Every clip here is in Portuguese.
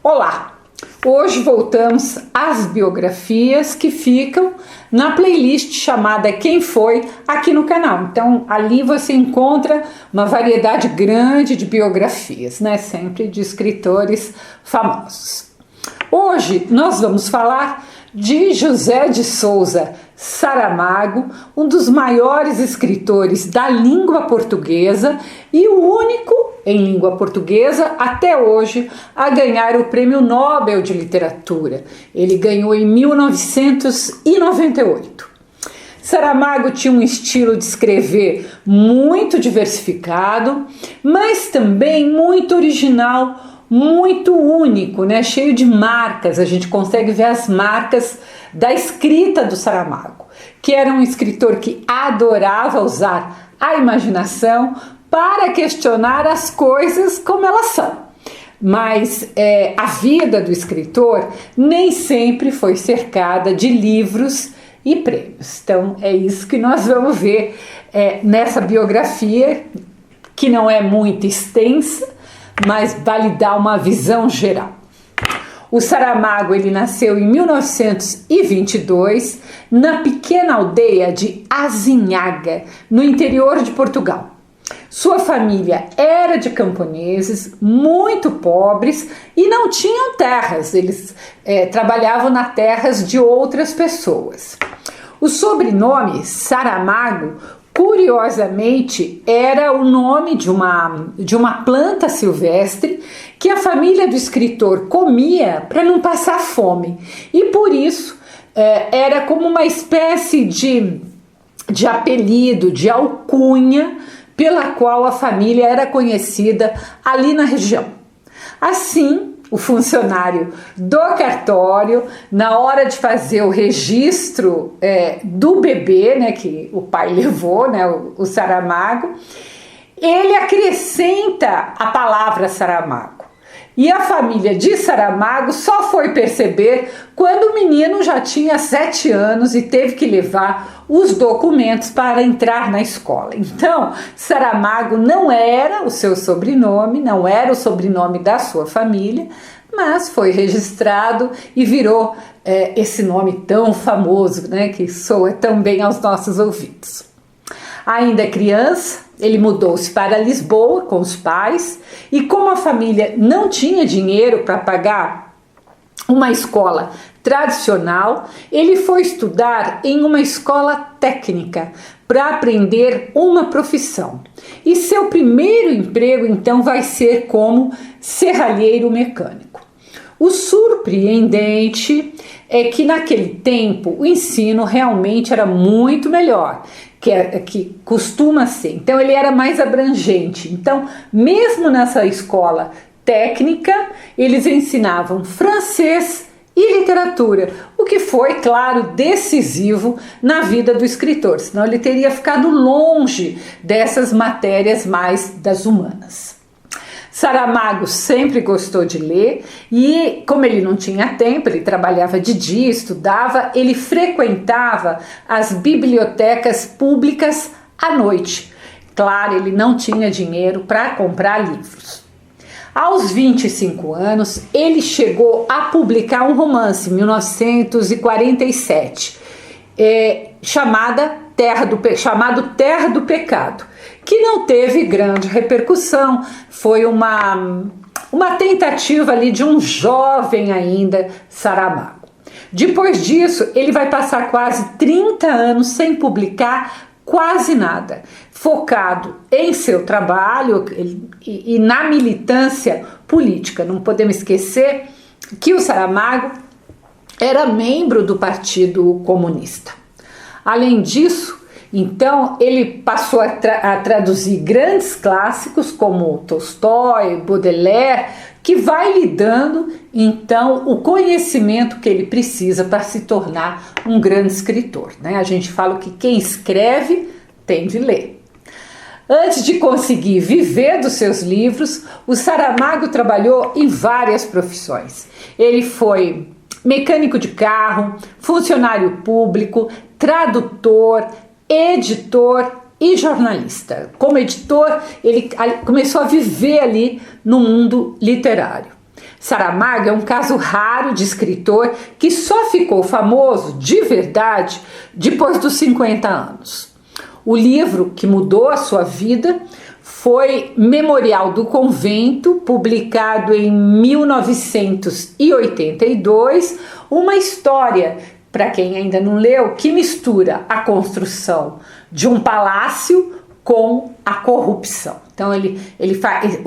Olá! Hoje voltamos às biografias que ficam na playlist chamada Quem Foi aqui no canal. Então ali você encontra uma variedade grande de biografias, né? Sempre de escritores famosos. Hoje nós vamos falar de José de Souza Saramago, um dos maiores escritores da língua portuguesa e o único em língua portuguesa até hoje a ganhar o Prêmio Nobel de Literatura. Ele ganhou em 1998. Saramago tinha um estilo de escrever muito diversificado, mas também muito original, muito único, né? Cheio de marcas. A gente consegue ver as marcas da escrita do Saramago, que era um escritor que adorava usar a imaginação para questionar as coisas como elas são. Mas a vida do escritor nem sempre foi cercada de livros e prêmios. Então é isso que nós vamos ver nessa biografia, que não é muito extensa, mas vale dar uma visão geral. O Saramago ele nasceu em 1922 na pequena aldeia de Azinhaga, no interior de Portugal. Sua família era de camponeses muito pobres e não tinham terras, eles trabalhavam nas terras de outras pessoas. O sobrenome Saramago, curiosamente, era o nome de uma planta silvestre que a família do escritor comia para não passar fome. E por isso era como uma espécie de apelido, de alcunha, pela qual a família era conhecida ali na região. Assim, o funcionário do cartório, na hora de fazer o registro do bebê, né, que o pai levou, né, o Saramago, ele acrescenta a palavra Saramago. E a família de Saramago só foi perceber quando o menino já tinha 7 anos e teve que levar os documentos para entrar na escola. Então, Saramago não era o seu sobrenome, não era o sobrenome da sua família, mas foi registrado e virou esse nome tão famoso, né, que soa tão bem aos nossos ouvidos. Ainda criança, ele mudou-se para Lisboa com os pais e como a família não tinha dinheiro para pagar uma escola tradicional, ele foi estudar em uma escola técnica para aprender uma profissão. E seu primeiro emprego então vai ser como serralheiro mecânico. O surpreendente é que naquele tempo o ensino realmente era muito melhor, que costuma ser. Então ele era mais abrangente. Então, mesmo nessa escola técnica, eles ensinavam francês e literatura, o que foi, claro, decisivo na vida do escritor, senão ele teria ficado longe dessas matérias mais das humanas. Saramago sempre gostou de ler e, como ele não tinha tempo, ele trabalhava de dia, estudava, ele frequentava as bibliotecas públicas à noite. Claro, ele não tinha dinheiro para comprar livros. Aos 25 anos, ele chegou a publicar um romance, em 1947, chamado Terra do Pecado, que não teve grande repercussão, foi uma tentativa ali de um jovem ainda Saramago. Depois disso, ele vai passar quase 30 anos sem publicar quase nada, focado em seu trabalho e na militância política. Não podemos esquecer que o Saramago era membro do Partido Comunista. Além disso, então, ele passou a traduzir grandes clássicos como Tolstói, Baudelaire, que vai lhe dando, então, o conhecimento que ele precisa para se tornar um grande escritor, né? A gente fala que quem escreve tem de ler. Antes de conseguir viver dos seus livros, o Saramago trabalhou em várias profissões. Ele foi mecânico de carro, funcionário público, tradutor, editor e jornalista. Como editor, ele começou a viver ali no mundo literário. Saramago é um caso raro de escritor que só ficou famoso de verdade depois dos 50 anos. O livro que mudou a sua vida foi Memorial do Convento, publicado em 1982, uma história, para quem ainda não leu, que mistura a construção de um palácio com a corrupção. Então ele faz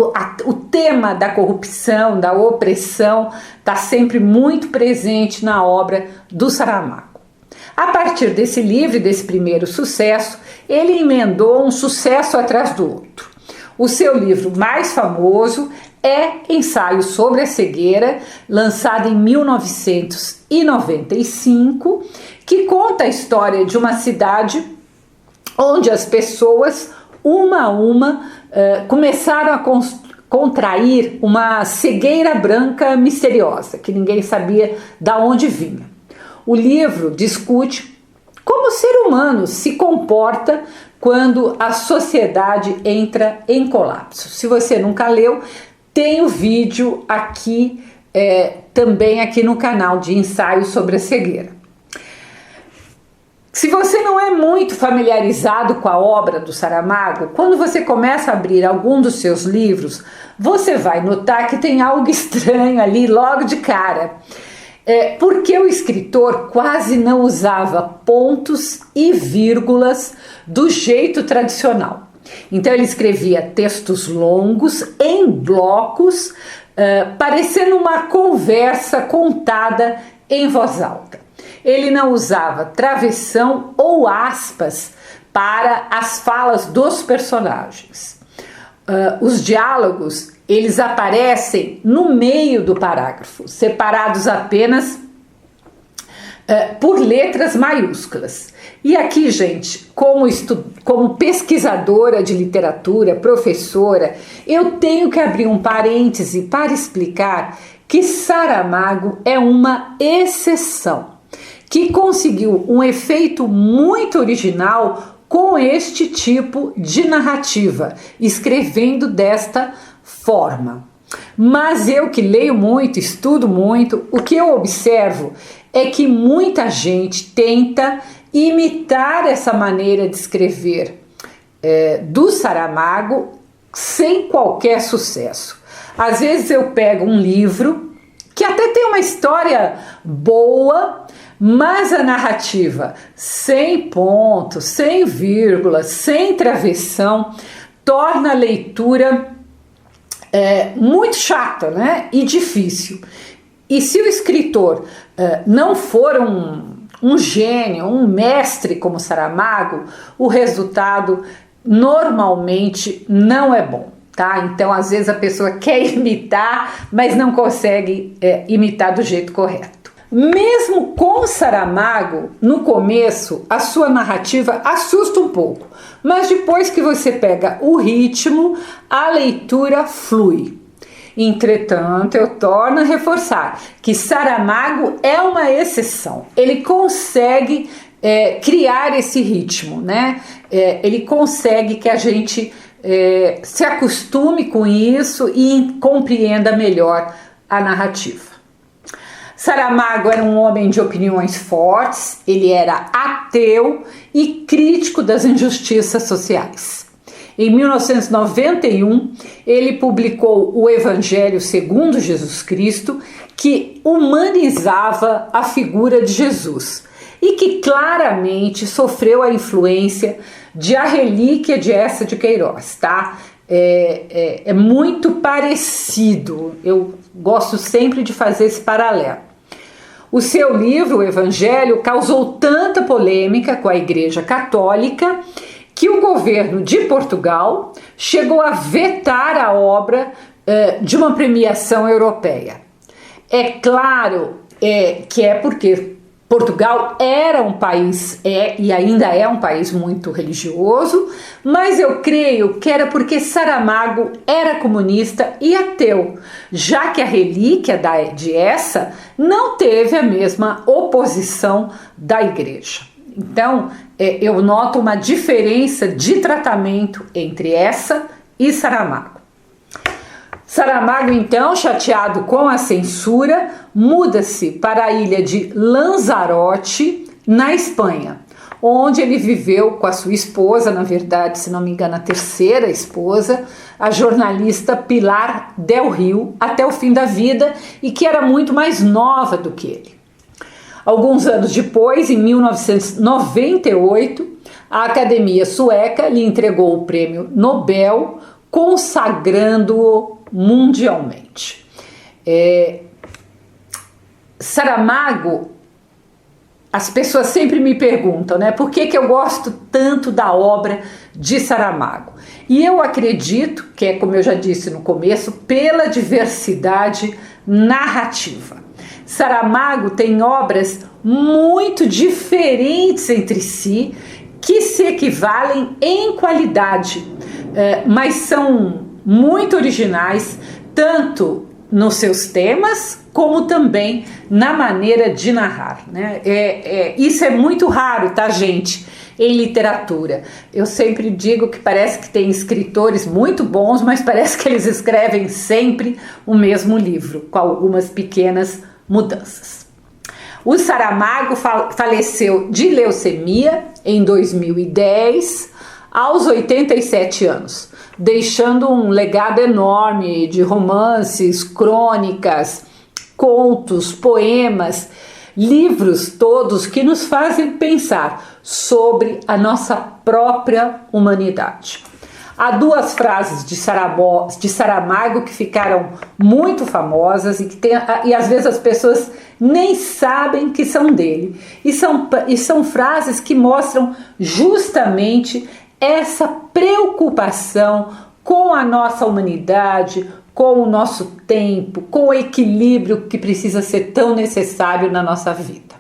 o tema da corrupção, da opressão, está sempre muito presente na obra do Saramago. A partir desse livro, desse primeiro sucesso, ele emendou um sucesso atrás do outro. O seu livro mais famoso é Ensaio sobre a Cegueira, lançado em 1995, que conta a história de uma cidade onde as pessoas, uma a uma, começaram a contrair uma cegueira branca misteriosa, que ninguém sabia de onde vinha. O livro discute como o ser humano se comporta quando a sociedade entra em colapso. Se você nunca leu, tem o vídeo aqui, também aqui no canal de Ensaio sobre a Cegueira. Se você não é muito familiarizado com a obra do Saramago, quando você começa a abrir algum dos seus livros, você vai notar que tem algo estranho ali logo de cara. Porque o escritor quase não usava pontos e vírgulas do jeito tradicional. Então ele escrevia textos longos, em blocos, parecendo uma conversa contada em voz alta. Ele não usava travessão ou aspas para as falas dos personagens. Os diálogos, eles aparecem no meio do parágrafo, separados apenas por letras maiúsculas. E aqui, gente, como pesquisadora de literatura, professora, eu tenho que abrir um parêntese para explicar que Saramago é uma exceção, que conseguiu um efeito muito original com este tipo de narrativa, escrevendo desta forma. Mas eu que leio muito, estudo muito, o que eu observo é que muita gente tenta imitar essa maneira de escrever do Saramago sem qualquer sucesso. Às vezes eu pego um livro que até tem uma história boa, mas a narrativa sem pontos, sem vírgulas, sem travessão, torna a leitura muito chata, né? E difícil. E se o escritor não for um gênio, um mestre como Saramago, o resultado normalmente não é bom. Tá? Então, às vezes a pessoa quer imitar, mas não consegue imitar do jeito correto. Mesmo com Saramago, no começo, a sua narrativa assusta um pouco, mas depois que você pega o ritmo, a leitura flui. Entretanto, eu torno a reforçar que Saramago é uma exceção. Ele consegue criar esse ritmo, né? Ele consegue que a gente se acostume com isso e compreenda melhor a narrativa. Saramago era um homem de opiniões fortes, ele era ateu e crítico das injustiças sociais. Em 1991, ele publicou o Evangelho segundo Jesus Cristo, que humanizava a figura de Jesus e que claramente sofreu a influência de A Relíquia de Eça de Queiroz, tá? É muito parecido, eu gosto sempre de fazer esse paralelo. O seu livro, o Evangelho, causou tanta polêmica com a Igreja Católica que o governo de Portugal chegou a vetar a obra de uma premiação europeia. É claro que é porque Portugal era um país, e ainda é um país muito religioso, mas eu creio que era porque Saramago era comunista e ateu, já que A Relíquia de Eça não teve a mesma oposição da igreja. Então, eu noto uma diferença de tratamento entre Eça e Saramago. Saramago, então, chateado com a censura, muda-se para a ilha de Lanzarote, na Espanha, onde ele viveu com a sua esposa, na verdade, se não me engano, a terceira esposa, a jornalista Pilar del Rio, até o fim da vida, e que era muito mais nova do que ele. Alguns anos depois, em 1998, a Academia Sueca lhe entregou o Prêmio Nobel, consagrando-o mundialmente. Saramago, as pessoas sempre me perguntam, né, por que eu gosto tanto da obra de Saramago? E eu acredito que como eu já disse no começo, pela diversidade narrativa. Saramago tem obras muito diferentes entre si, que se equivalem em qualidade, mas são muito originais, tanto nos seus temas, como também na maneira de narrar, né? Isso é muito raro, tá, gente, em literatura. Eu sempre digo que parece que tem escritores muito bons, mas parece que eles escrevem sempre o mesmo livro, com algumas pequenas mudanças. O Saramago faleceu de leucemia em 2010, aos 87 anos, deixando um legado enorme de romances, crônicas, contos, poemas, livros todos que nos fazem pensar sobre a nossa própria humanidade. Há duas frases de Saramago que ficaram muito famosas e às vezes as pessoas nem sabem que são dele. E são frases que mostram justamente essa preocupação com a nossa humanidade, com o nosso tempo, com o equilíbrio que precisa ser tão necessário na nossa vida.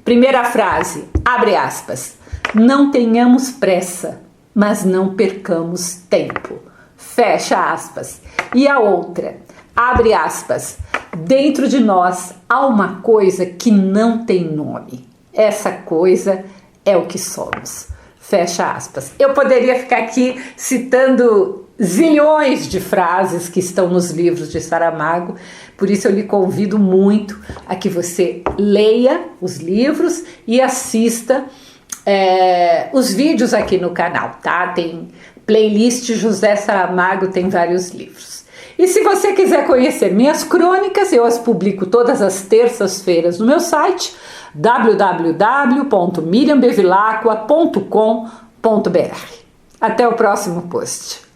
Primeira frase, abre aspas, não tenhamos pressa, mas não percamos tempo, fecha aspas. E a outra, abre aspas, dentro de nós há uma coisa que não tem nome, essa coisa é o que somos. Fecha aspas. Eu poderia ficar aqui citando zilhões de frases que estão nos livros de Saramago, por isso eu lhe convido muito a que você leia os livros e assista os vídeos aqui no canal, tá? Tem playlist José Saramago, tem vários livros. E se você quiser conhecer minhas crônicas, eu as publico todas as terças-feiras no meu site www.miriambevilacqua.com.br. Até o próximo post.